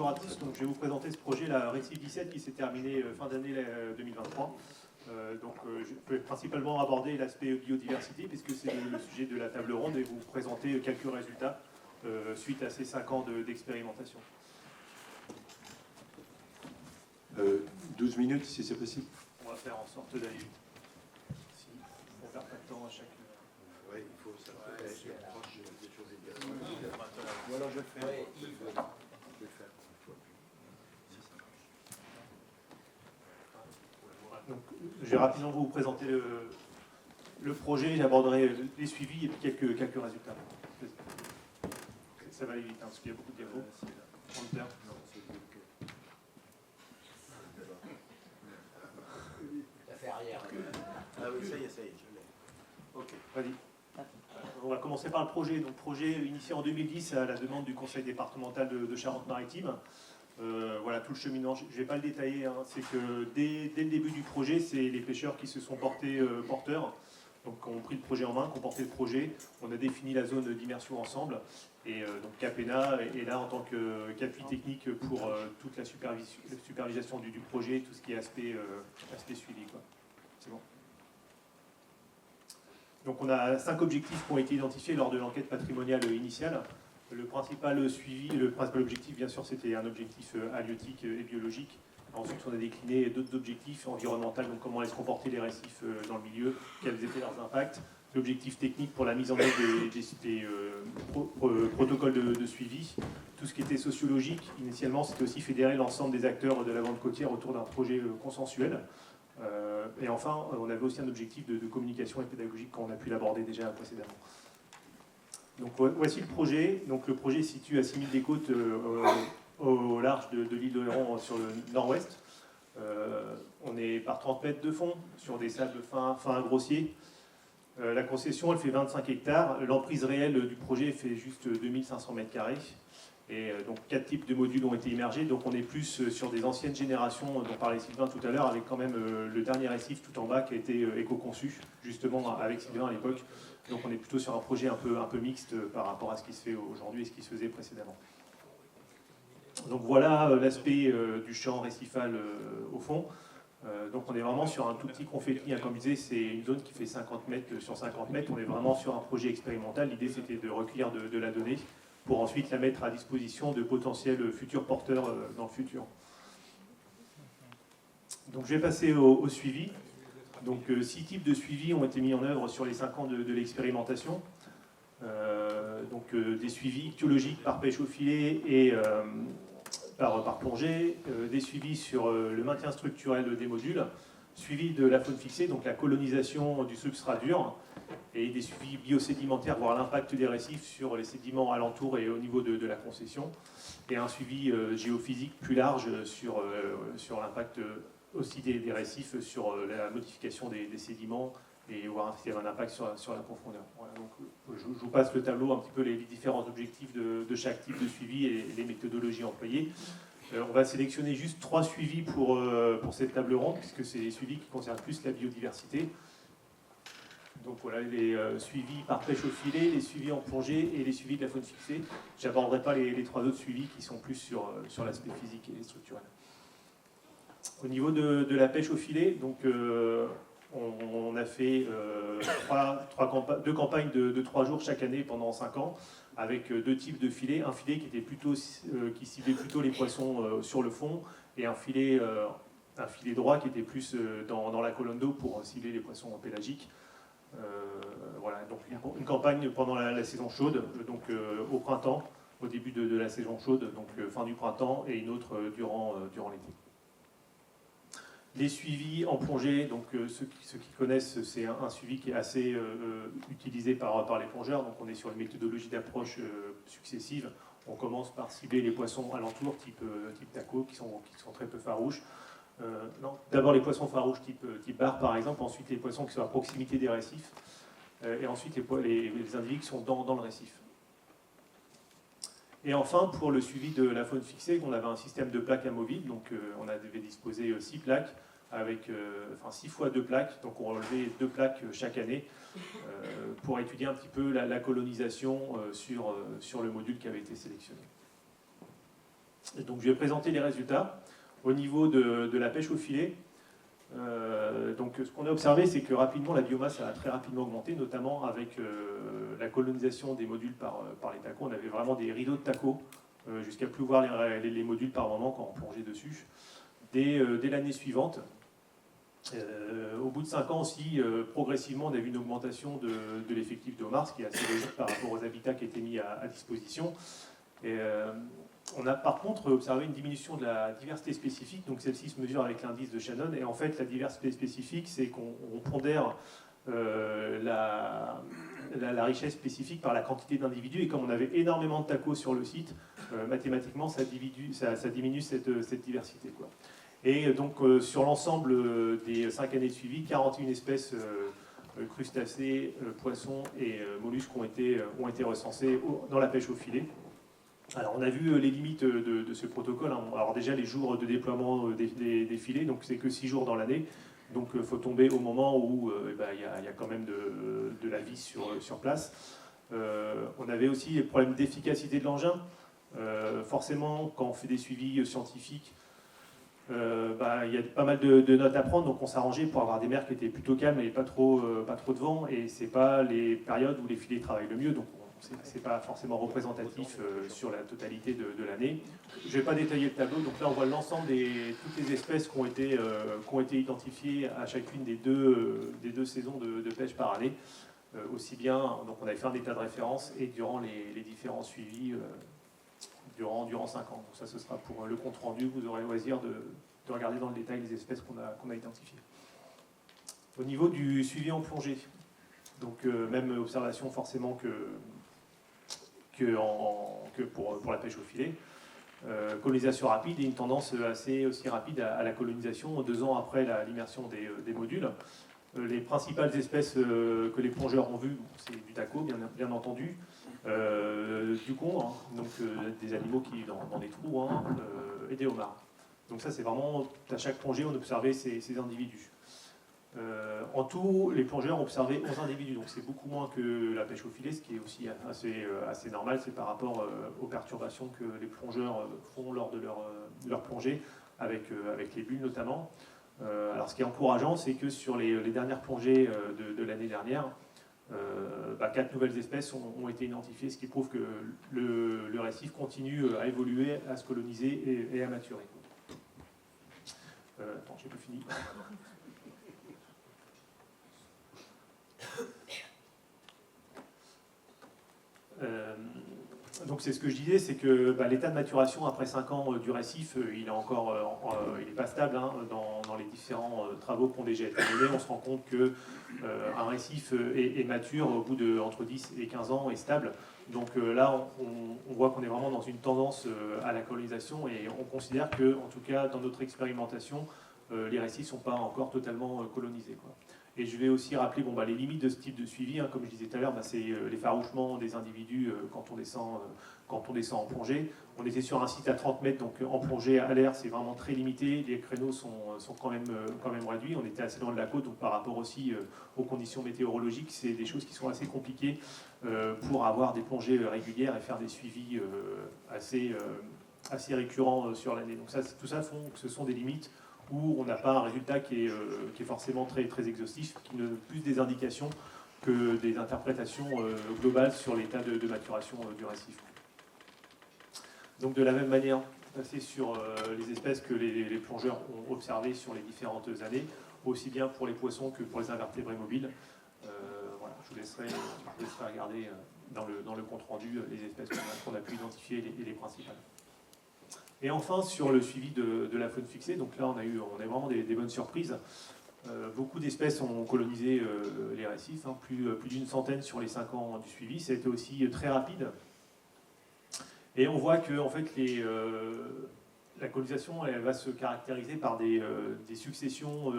bonjour à tous. Donc, je vais vous présenter ce projet, la Récif 17, qui s'est terminé fin d'année 2023. Je vais principalement aborder l'aspect biodiversité, puisque c'est le sujet de la table ronde, et vous présenter quelques résultats suite à ces 5 ans d'expérimentation. 12 minutes, si c'est possible. On va faire en sorte d'aller vite. Si on ne perd pas de temps à chaque... Oui, il faut ça. Proche des choses également. Ou alors je le fais. Ouais, je vais le faire. Donc, je vais rapidement vous présenter le projet, j'aborderai les suivis et puis quelques résultats. Ça va aller vite, hein, parce qu'il y a beaucoup de diapos. Ça fait arrière. Ah oui, ça y est, je l'ai. Ok, vas-y. On va commencer par le projet. Donc, projet initié en 2010 à la demande du Conseil départemental de Charente-Maritime. Voilà tout le cheminement. Je ne vais pas le détailler. Hein. C'est que dès le début du projet, c'est les pêcheurs qui se sont portés porteurs. Donc, ont pris le projet en main, qui ont porté le projet. On a défini la zone d'immersion ensemble. Et donc, Capena est là en tant qu'appui technique pour toute la supervision du projet, tout ce qui est aspect suivi. C'est bon. Donc on a 5 objectifs qui ont été identifiés lors de l'enquête patrimoniale initiale. Le principal objectif, bien sûr, c'était un objectif halieutique et biologique. Ensuite, on a décliné d'autres objectifs environnementaux, donc comment allaient se comporter les récifs dans le milieu, quels étaient leurs impacts. L'objectif technique pour la mise en œuvre des protocoles de suivi. Tout ce qui était sociologique, initialement, c'était aussi fédérer l'ensemble des acteurs de la bande côtière autour d'un projet consensuel. Et enfin, on avait aussi un objectif de communication et pédagogique qu'on a pu l'aborder déjà précédemment. Donc voici le projet. Donc le projet se situe à 6000 des côtes au large de l'île d'Oléron sur le nord-ouest. On est par 30 mètres de fond sur des sables fins grossiers. La concession, elle fait 25 hectares. L'emprise réelle du projet fait juste 2500 mètres carrés. Et donc 4 types de modules ont été immergés, donc on est plus sur des anciennes générations dont parlait Sylvain tout à l'heure, avec quand même le dernier récif tout en bas qui a été éco-conçu, justement avec Sylvain à l'époque. Donc on est plutôt sur un projet un peu mixte par rapport à ce qui se fait aujourd'hui et ce qui se faisait précédemment. Donc voilà l'aspect du champ récifal au fond. Donc on est vraiment sur un tout petit confetti, hein, comme je disais, c'est une zone qui fait 50 mètres sur 50 mètres, on est vraiment sur un projet expérimental. L'idée c'était de recueillir de la donnée pour ensuite la mettre à disposition de potentiels futurs porteurs dans le futur. Donc je vais passer au suivi. Donc 6 types de suivi ont été mis en œuvre sur les 5 ans de l'expérimentation. Des suivis ichtyologiques par pêche au filet et par plongée, des suivis sur le maintien structurel des modules, suivi de la faune fixée, donc la colonisation du substrat dur, et des suivis biosédimentaires, voire l'impact des récifs sur les sédiments alentours et au niveau de la concession, et un suivi géophysique plus large sur l'impact aussi des récifs, sur la modification des sédiments, et voir s'il y a un impact sur la profondeur. Voilà, donc, je vous passe le tableau, un petit peu les différents objectifs de chaque type de suivi et les méthodologies employées. On va sélectionner juste 3 suivis pour cette table ronde, puisque c'est les suivis qui concernent plus la biodiversité. Donc voilà, les suivis par pêche au filet, les suivis en plongée et les suivis de la faune fixée. Je n'aborderai pas les 3 autres suivis qui sont plus sur l'aspect physique et structurel. Au niveau de la pêche au filet, donc, on a fait 2 campagnes de 3 jours chaque année pendant 5 ans, avec 2 types de filets. Un filet qui ciblait plutôt les poissons sur le fond, et un filet droit qui était plus dans la colonne d'eau pour cibler les poissons pélagiques. Voilà, donc une campagne pendant la saison chaude, donc au printemps, au début de la saison chaude, donc fin du printemps, et une autre durant l'été. Les suivis en plongée, donc ceux qui connaissent, c'est un suivi qui est assez utilisé par les plongeurs. Donc on est sur une méthodologie d'approche successive. On commence par cibler les poissons alentours, type taco, qui sont très peu farouches. D'abord les poissons farouches type bar par exemple, ensuite les poissons qui sont à proximité des récifs, et ensuite les individus qui sont dans le récif. Et enfin, pour le suivi de la faune fixée, on avait un système de plaques amovibles, donc on avait disposé 6 plaques, avec 6 fois 2 plaques, donc on relevait 2 plaques chaque année, pour étudier un petit peu la colonisation sur le module qui avait été sélectionné. Et donc je vais présenter les résultats. Au niveau de la pêche au filet, donc ce qu'on a observé, c'est que rapidement la biomasse a très rapidement augmenté, notamment avec la colonisation des modules par les tacos. On avait vraiment des rideaux de tacos, jusqu'à plus voir les modules par moment quand on plongeait dessus. Dès l'année suivante, au bout de 5 ans aussi, progressivement, on a vu une augmentation de l'effectif de homards, ce qui est assez logique par rapport aux habitats qui étaient mis à disposition. Et, on a par contre observé une diminution de la diversité spécifique, donc celle-ci se mesure avec l'indice de Shannon, et en fait la diversité spécifique, c'est qu'on pondère la richesse spécifique par la quantité d'individus, et comme on avait énormément de tacos sur le site, mathématiquement ça diminue cette diversité, quoi. Et donc sur l'ensemble des 5 années suivies, 41 espèces crustacés, poissons et mollusques ont été recensés dans la pêche au filet. Alors on a vu les limites de ce protocole. Alors déjà les jours de déploiement des filets, donc c'est que 6 jours dans l'année. Donc il faut tomber au moment où il y a quand même de la vie sur place. On avait aussi les problèmes d'efficacité de l'engin. Forcément, quand on fait des suivis scientifiques, il y a pas mal de notes à prendre, donc on s'arrangeait pour avoir des mers qui étaient plutôt calmes et pas trop de vent, et c'est pas les périodes où les filets travaillent le mieux, donc c'est pas forcément représentatif sur la totalité de l'année. Je vais pas détailler le tableau, donc là on voit l'ensemble toutes les espèces qui ont été identifiées à chacune des deux saisons de pêche par année, aussi bien, donc on avait fait un état de référence et durant les différents suivis durant 5 ans. Donc ça, ce sera pour le compte rendu. Vous aurez le loisir de regarder dans le détail les espèces qu'on a identifiées. Au niveau du suivi en plongée, donc même observation forcément que pour la pêche au filet. Colonisation rapide et une tendance assez aussi rapide à la colonisation 2 ans après l'immersion des modules. Les principales espèces que les plongeurs ont vues, c'est du taco, bien entendu, du con, donc des animaux qui vivent dans des trous, et des homards. Donc ça, c'est vraiment, à chaque plongée, on observait ces individus. En tout, les plongeurs ont observé 11 individus, donc c'est beaucoup moins que la pêche au filet, ce qui est aussi assez normal, c'est par rapport aux perturbations que les plongeurs font lors de leur plongée, avec les bulles notamment. Alors ce qui est encourageant, c'est que sur les dernières plongées de l'année dernière, 4 nouvelles espèces ont été identifiées, ce qui prouve que le récif continue à évoluer, à se coloniser et à maturer. Attends, j'ai pas fini. Donc c'est ce que je disais, c'est que l'état de maturation après 5 ans du récif, il est pas stable, dans les différents travaux qui ont déjà été menés. On se rend compte qu'un récif est mature au bout de entre 10 et 15 ans, est stable. Donc là, on voit qu'on est vraiment dans une tendance à la colonisation, et on considère que, en tout cas dans notre expérimentation, les récifs ne sont pas encore totalement colonisés, quoi. Et je vais aussi rappeler les limites de ce type de suivi, comme je disais tout à l'heure, c'est l'effarouchement des individus quand on descend en plongée. On était sur un site à 30 mètres, donc en plongée à l'air, c'est vraiment très limité. Les créneaux sont quand même réduits. On était assez loin de la côte, donc par rapport aussi aux conditions météorologiques, c'est des choses qui sont assez compliquées pour avoir des plongées régulières et faire des suivis assez récurrents sur l'année. Donc tout ça font que ce sont des limites où on n'a pas un résultat qui est forcément très, très exhaustif, qui ne plus des indications que des interprétations globales sur l'état de maturation du récif. Donc de la même manière, passer sur les espèces que les plongeurs ont observées sur les différentes années, aussi bien pour les poissons que pour les invertébrés mobiles. Voilà, je vous laisserai regarder dans le compte rendu les espèces qu'on a pu identifier et les principales. Et enfin, sur le suivi de la faune fixée, donc là on a vraiment des bonnes surprises. Beaucoup d'espèces ont colonisé les récifs, plus d'une centaine sur les 5 ans du suivi. Ça a été aussi très rapide. Et on voit que en fait, la colonisation elle va se caractériser par des successions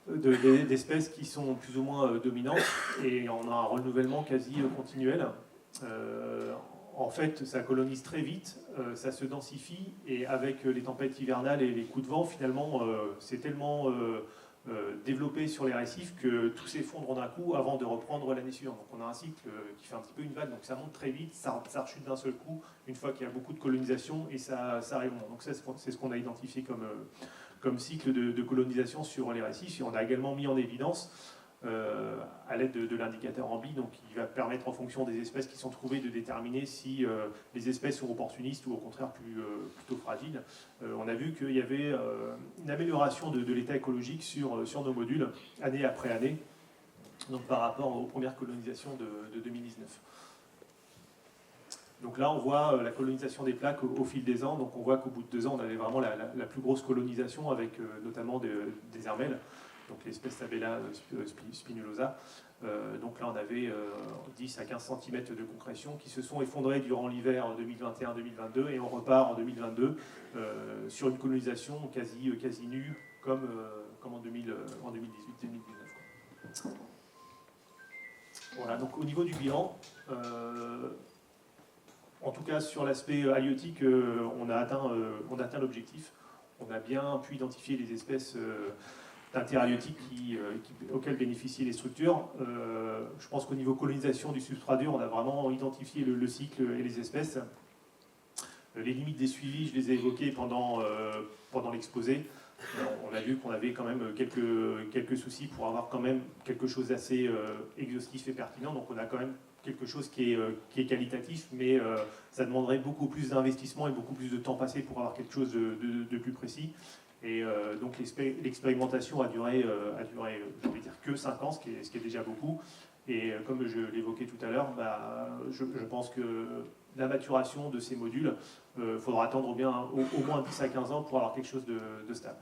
d'espèces qui sont plus ou moins dominantes, et on a un renouvellement quasi continuel. En fait, ça colonise très vite, ça se densifie, et avec les tempêtes hivernales et les coups de vent, finalement, c'est tellement développé sur les récifs que tout s'effondre d'un coup avant de reprendre l'année suivante. Donc on a un cycle qui fait un petit peu une vague, donc ça monte très vite, ça rechute d'un seul coup une fois qu'il y a beaucoup de colonisation et ça remonte. Donc ça, c'est ce qu'on a identifié comme cycle de colonisation sur les récifs. Et on a également mis en évidence, à l'aide de l'indicateur AMBI, donc qui va permettre en fonction des espèces qui sont trouvées de déterminer si les espèces sont opportunistes ou au contraire plutôt fragiles. On a vu qu'il y avait une amélioration de l'état écologique sur nos modules, année après année, donc par rapport aux premières colonisations de 2019. Donc là, on voit la colonisation des plaques au fil des ans. Donc on voit qu'au bout de 2 ans, on avait vraiment la plus grosse colonisation avec notamment des hermelles, donc l'espèce Tabella spinulosa. Donc là, on avait 10 à 15 cm de concrétion qui se sont effondrés durant l'hiver 2021-2022 et on repart en 2022 sur une colonisation quasi nue comme en 2018-2019. Voilà, donc au niveau du bilan, en tout cas sur l'aspect halieutique, on a atteint l'objectif. On a bien pu identifier les espèces d'intérêt halieutique auxquelles bénéficient les structures. Je pense qu'au niveau colonisation du substrat dur, on a vraiment identifié le cycle et les espèces. Les limites des suivis, je les ai évoquées pendant l'exposé. On a vu qu'on avait quand même quelques soucis pour avoir quand même quelque chose d'assez exhaustif et pertinent. Donc on a quand même quelque chose qui est qualitatif, mais ça demanderait beaucoup plus d'investissement et beaucoup plus de temps passé pour avoir quelque chose de plus précis. Et donc l'expérimentation a duré je vais dire, que 5 ans, ce qui est déjà beaucoup. Et comme je l'évoquais tout à l'heure, je pense que la maturation de ces modules, il faudra attendre bien au moins 10 à 15 ans pour avoir quelque chose de stable.